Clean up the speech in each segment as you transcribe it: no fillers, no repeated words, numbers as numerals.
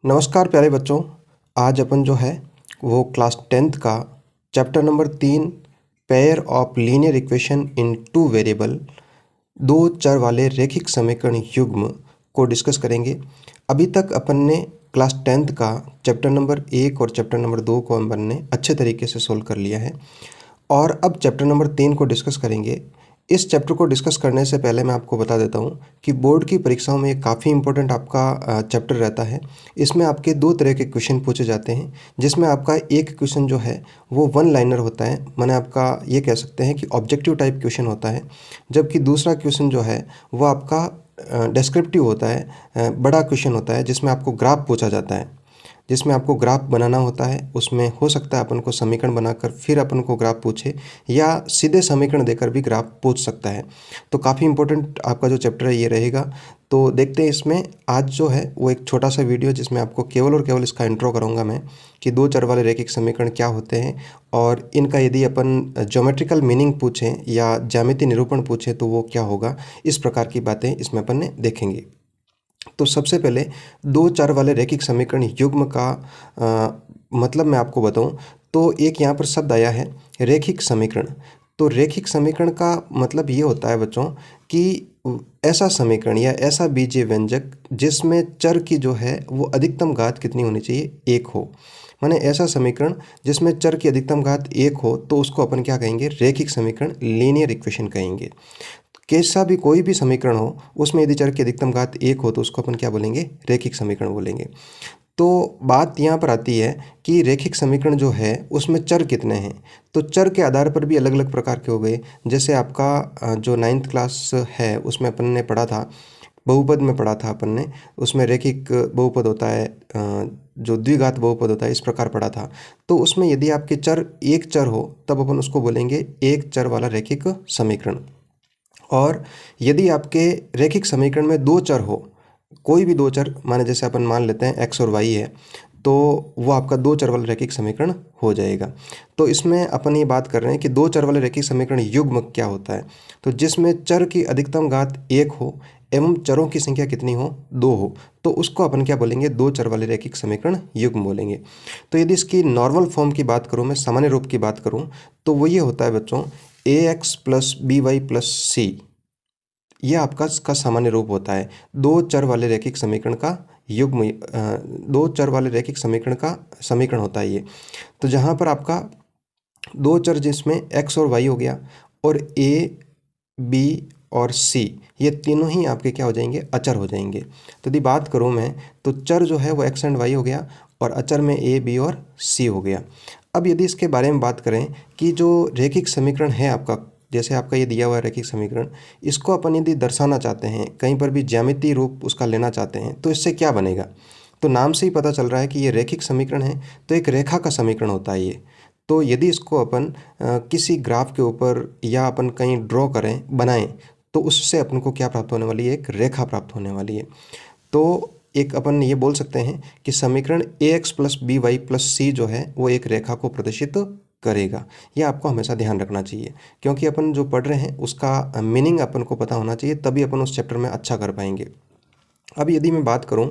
नमस्कार प्यारे बच्चों। आज अपन जो है वो क्लास 10th का chapter number 3 pair of linear equation in two variable दो चर वाले रैखिक समीकरण युग्म को डिस्कस करेंगे। अभी तक अपन ने क्लास 10th का चैप्टर नंबर 1 और चैप्टर नंबर 2 को अपन ने अच्छे तरीके से सोल्व कर लिया है और अब चैप्टर नंबर 3 को डिस्कस करेंगे। इस चैप्टर को डिस्कस करने से पहले मैं आपको बता देता हूँ कि बोर्ड की परीक्षाओं में ये काफ़ी इंपॉर्टेंट आपका चैप्टर रहता है। इसमें आपके दो तरह के क्वेश्चन पूछे जाते हैं, जिसमें आपका एक क्वेश्चन जो है वो वन लाइनर होता है, माने आपका ये कह सकते हैं कि ऑब्जेक्टिव टाइप क्वेश्चन होता है, जबकि दूसरा क्वेश्चन जो है वो आपका डिस्क्रिप्टिव होता है, बड़ा क्वेश्चन होता है जिसमें आपको ग्राफ पूछा जाता है, जिसमें आपको ग्राफ बनाना होता है। उसमें हो सकता है अपन को समीकरण बनाकर फिर अपन को ग्राफ पूछे या सीधे समीकरण देकर भी ग्राफ पूछ सकता है। तो काफ़ी इंपॉर्टेंट आपका जो चैप्टर है ये रहेगा। तो देखते हैं इसमें आज जो है वो एक छोटा सा वीडियो जिसमें आपको केवल और केवल इसका इंट्रो करूँगा मैं कि दो चर वाले रैखिक समीकरण क्या होते हैं और इनका यदि अपन ज्योमेट्रिकल मीनिंग पूछें या ज्यामितीय निरूपण पूछें तो वो क्या होगा। इस प्रकार की बातें इसमें अपन ने देखेंगे। तो सबसे पहले दो चर वाले रैखिक समीकरण युग्म का मतलब मैं आपको बताऊं तो एक यहाँ पर शब्द आया है रैखिक समीकरण। तो रैखिक समीकरण का मतलब ये होता है बच्चों कि ऐसा समीकरण या ऐसा बीजीय व्यंजक जिसमें चर की जो है वो अधिकतम घात कितनी होनी चाहिए, एक हो। माने ऐसा समीकरण जिसमें चर की अधिकतम घात एक हो तो उसको अपन क्या कहेंगे, रैखिक समीकरण, लीनियर इक्वेशन कहेंगे। कैसा भी कोई भी समीकरण हो उसमें यदि चर की अधिकतम घात एक हो तो उसको अपन क्या बोलेंगे, रैखिक समीकरण बोलेंगे। तो बात यहाँ पर आती है कि रैखिक समीकरण जो है उसमें चर कितने हैं। तो चर के आधार पर भी अलग अलग प्रकार के हो गए। जैसे आपका जो 9th क्लास है उसमें अपन ने पढ़ा था, बहुपद में पढ़ा था अपन ने, उसमें रैखिक बहुपद होता है, जो द्विघात बहुपद होता है, इस प्रकार पढ़ा था। तो उसमें यदि आपके चर एक चर हो तब अपन उसको बोलेंगे एक चर वाला रैखिक समीकरण। और यदि आपके रैखिक समीकरण में दो चर हो, कोई भी दो चर, माने जैसे अपन मान लेते हैं x और y है, तो वो आपका दो चर वाला रैखिक समीकरण हो जाएगा। तो इसमें अपन ये बात कर रहे हैं कि दो चर वाले रैखिक समीकरण युग्म क्या होता है। तो जिसमें चर की अधिकतम घात एक हो एवं चरों की संख्या कितनी हो, दो हो, तो उसको अपन क्या बोलेंगे, दो चर वाले रैखिक समीकरण युग्म बोलेंगे। तो यदि इसकी नॉर्मल फॉर्म की बात करूँ, मैं सामान्य रूप की बात करूँ, तो वो ये होता है बच्चों ax plus B Y plus C, ये आपका इसका सामान्य रूप होता है। दो चर वाले रैखिक समीकरण का युग्म, दो चर वाले रैखिक समीकरण का समीकरण होता है ये। तो जहाँ पर आपका दो चर जिसमें x और y हो गया और a b और c, ये तीनों ही आपके क्या हो जाएंगे, अचर हो जाएंगे। तो यदि बात करूँ मैं तो चर जो है वो x एंड y हो गया और अचर में a b और c हो गया। अब यदि इसके बारे में बात करें कि जो रैखिक समीकरण है आपका, जैसे आपका ये दिया हुआ है रैखिक समीकरण, इसको अपन यदि दर्शाना चाहते हैं, कहीं पर भी ज्यामितीय रूप उसका लेना चाहते हैं, तो इससे क्या बनेगा। तो नाम से ही पता चल रहा है कि ये रैखिक समीकरण है, तो एक रेखा का समीकरण होता है ये। तो यदि इसको अपन किसी ग्राफ के ऊपर या अपन कहीं ड्रॉ करें, बनाएं, तो उससे अपन को क्या प्राप्त होने वाली है, एक रेखा प्राप्त होने वाली है। तो एक अपन ये बोल सकते हैं कि समीकरण ax plus B Y plus C जो है वो एक रेखा को प्रदर्शित करेगा। ये आपको हमेशा ध्यान रखना चाहिए, क्योंकि अपन जो पढ़ रहे हैं उसका मीनिंग अपन को पता होना चाहिए, तभी अपन उस चैप्टर में अच्छा कर पाएंगे। अब यदि मैं बात करूं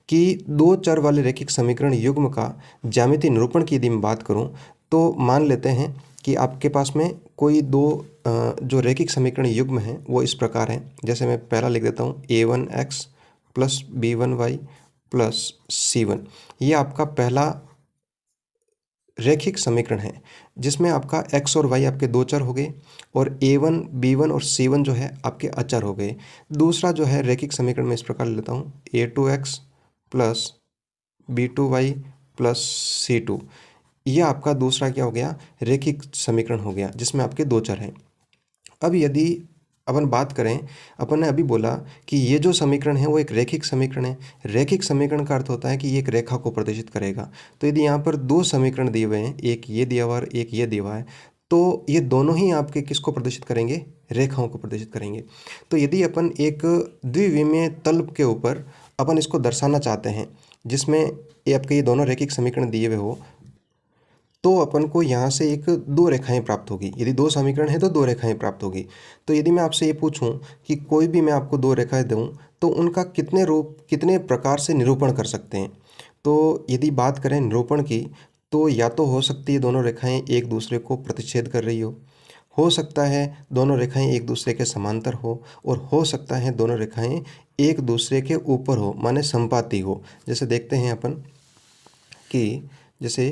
कि दो चर वाले रैखिक समीकरण युग्म का ज्यामितीय निरूपण की यदि मैं बात करूं, तो मान लेते हैं कि आपके पास में कोई दो जो रैखिक समीकरण युग्म हैं वो इस प्रकार हैं। जैसे मैं पहला लिख देता हूँ a1x plus b1y plus c1, ये आपका पहला रैखिक समीकरण है जिसमें आपका x और y आपके दो चर हो गए और a1 b1 और c1 जो है आपके अचर हो गए। दूसरा जो है रैखिक समीकरण में इस प्रकार लेता हूँ a2x plus b2y plus c2, ये आपका दूसरा क्या हो गया, रैखिक समीकरण हो गया जिसमें आपके दो चर हैं। अब यदि अपन बात करें, अपन ने अभी बोला कि ये जो समीकरण है वो एक रैखिक समीकरण है। रैखिक समीकरण का अर्थ होता है कि ये एक रेखा को प्रदर्शित करेगा। तो यदि यहाँ पर दो समीकरण दिए हुए हैं, एक ये दिया हुआ और एक ये दिया हुआ है, तो ये दोनों ही आपके किसको प्रदर्शित करेंगे, रेखाओं को प्रदर्शित करेंगे। तो यदि अपन एक द्विविमीय तल के ऊपर अपन इसको दर्शाना चाहते हैं जिसमें ये आपके ये दोनों रैखिक समीकरण दिए हुए हो, तो अपन को यहाँ से एक दो रेखाएं प्राप्त होगी। यदि दो समीकरण है तो दो रेखाएं प्राप्त होगी। तो यदि मैं आपसे ये पूछूं कि कोई भी मैं आपको दो रेखाएं दूं तो उनका कितने रूप, कितने प्रकार से निरूपण कर सकते हैं, तो यदि बात करें निरूपण की, तो या तो हो सकती है दोनों रेखाएं एक दूसरे को प्रतिच्छेद कर रही हो सकता है दोनों रेखाएं एक दूसरे के समांतर और हो सकता है दोनों रेखाएं एक दूसरे के ऊपर हो, माने संपाती हो। जैसे देखते हैं अपन कि जैसे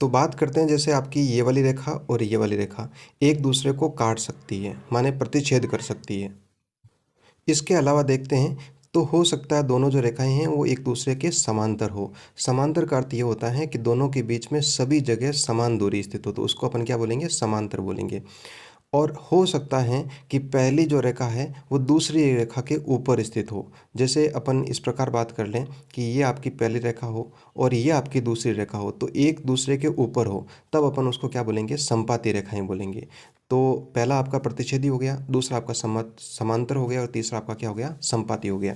तो बात करते हैं, जैसे आपकी ये वाली रेखा और ये वाली रेखा एक दूसरे को काट सकती है, माने प्रतिच्छेद कर सकती है। इसके अलावा देखते हैं तो हो सकता है दोनों जो रेखाएं हैं वो एक दूसरे के समांतर हो। समांतर का अर्थ ये होता है कि दोनों के बीच में सभी जगह समान दूरी स्थित हो, तो उसको अपन क्या बोलेंगे, समांतर बोलेंगे। और हो सकता है कि पहली जो रेखा है वो दूसरी रेखा के ऊपर स्थित हो। जैसे अपन इस प्रकार बात कर लें कि ये आपकी पहली रेखा हो और ये आपकी दूसरी रेखा हो, तो एक दूसरे के ऊपर हो, तब अपन उसको क्या बोलेंगे, संपाती रेखाएं बोलेंगे। तो पहला आपका प्रतिच्छेदी हो गया, दूसरा आपका समांतर हो गया और तीसरा आपका क्या हो गया, संपाती हो गया।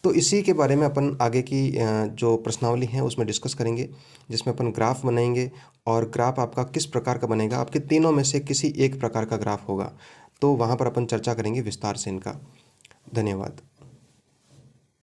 तो इसी के बारे में अपन आगे की जो प्रश्नावली है उसमें डिस्कस करेंगे, जिसमें अपन ग्राफ बनाएंगे और ग्राफ आपका किस प्रकार का बनेगा, आपके तीनों में से किसी एक प्रकार का ग्राफ होगा। तो वहाँ पर अपन चर्चा करेंगे विस्तार से इनका। धन्यवाद।